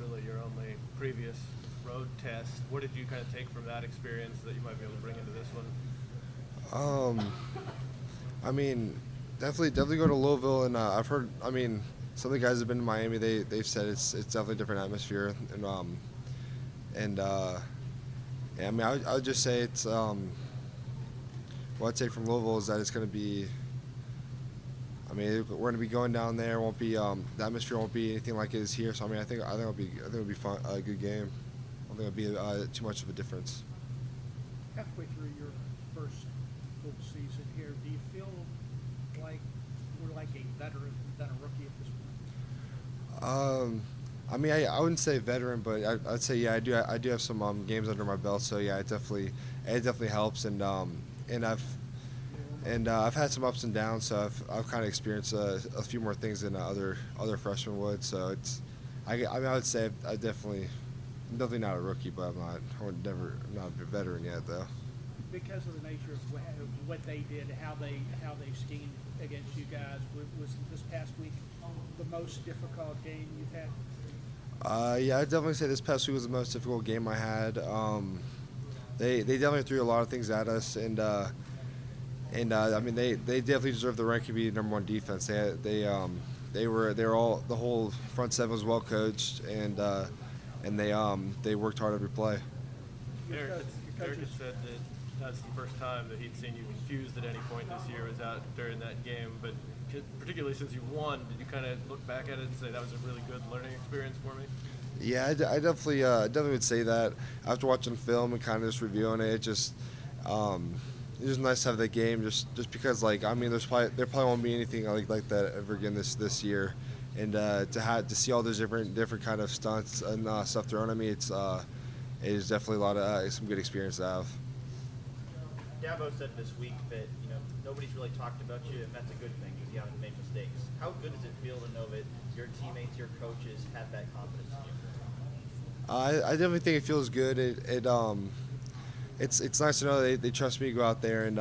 really your only previous road test. What did you kind of take from that experience that you might be able to bring into this one? I mean, definitely go to Louisville, and I've heard. I mean, some of the guys have been to Miami. They've said it's definitely a different atmosphere, and yeah, I mean, I would just say it's what I'd take from Louisville is that it's going to be. I mean, we're going to be going down there. Won't be the atmosphere won't be anything like it is here. So I mean, I think it'll be fun, a good game. I don't think it'll be too much of a difference. Halfway through your first full season here, do you feel like we're like a veteran than a rookie at this point? I mean, I wouldn't say veteran, but I'd say yeah, I do have some games under my belt. So yeah, it definitely helps, and I've had some ups and downs. So I've kind of experienced a few more things than other freshmen would. So mean, I would say I'm definitely not a rookie, but I'm not a veteran yet though. Because of the nature of what they did, how they schemed against you guys, was this past week the most difficult game you've had? Yeah, I'd definitely say this past week was the most difficult game I had. They definitely threw a lot of things at us, and I mean they definitely deserve the rank to be number one defense. They were all the whole front seven was well coached, and they worked hard every play. Eric had said that that's the first time that he'd seen you confused at any point this year was out during that game. But particularly since you won, did you kind of look back at it and say that was a really good learning experience for me? Yeah, I definitely would say that after watching film and kind of just reviewing it. It's just nice to have that game, just because like I mean, there probably won't be anything like that ever again this year, and to see all those different kind of stunts and stuff thrown at me, it is definitely a lot of some good experience to have. Dabo said this week that nobody's really talked about you, and that's a good thing because you haven't made mistakes. How good does it feel to know that your teammates, your coaches have that confidence in you? I definitely think it feels good. It's nice to know they trust me to go out there and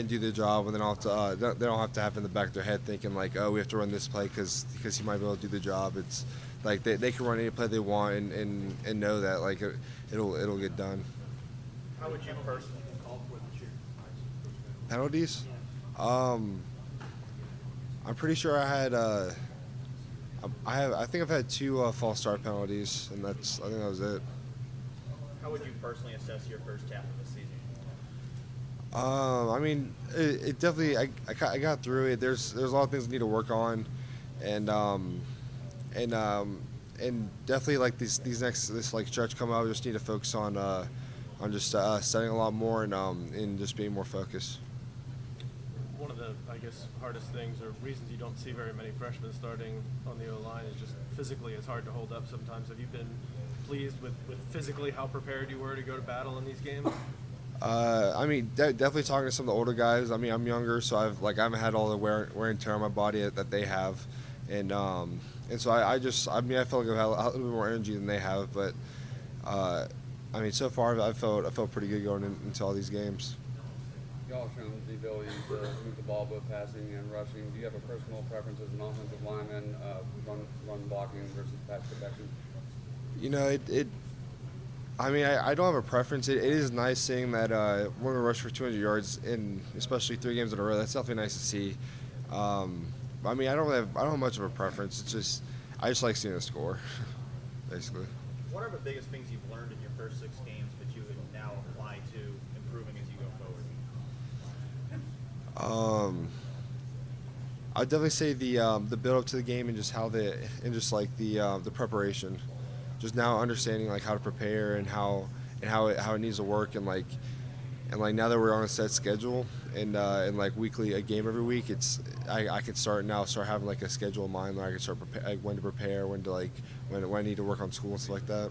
do the job, and they don't have to have in the back of their head thinking like, oh, we have to run this play because he might be able to do the job. It's like they can run any play they want and know that like it'll get done. How would you personally call for this year? Penalties? I'm pretty sure I think I've had two false start penalties, and I think that was it. How would you personally assess your first half of the season? I mean, it definitely I got through it. There's a lot of things I need to work on, and definitely like this like stretch coming up, we just need to focus on just studying a lot more and just being more focused. One of the, I guess, hardest things or reasons you don't see very many freshmen starting on the O-line is just physically it's hard to hold up sometimes. Have you been pleased with physically how prepared you were to go to battle in these games? I mean, definitely talking to some of the older guys. I mean, I'm younger, so I haven't had all the wear and tear on my body that they have, and so I feel like I've had a little bit more energy than they have. But I mean, so far I felt pretty good going into all these games. Y'all have shown the ability to move the ball both passing and rushing. Do you have a personal preference as an offensive lineman, run blocking versus pass protection? I mean, I don't have a preference. It is nice seeing that we're going to rush for 200 yards in especially 3 games in a row. That's definitely nice to see. I mean, I don't have much of a preference. I just like seeing the score, basically. What are the biggest things you've learned in your first 6 games that you would now apply to improving as you go forward? I'd definitely say the build up to the game and just the preparation. Just now understanding like how to prepare and how it needs to work and now that we're on a set schedule and like weekly a game every week, I can start having like a schedule in mind where I can start when to prepare, when I need to work on school and stuff like that.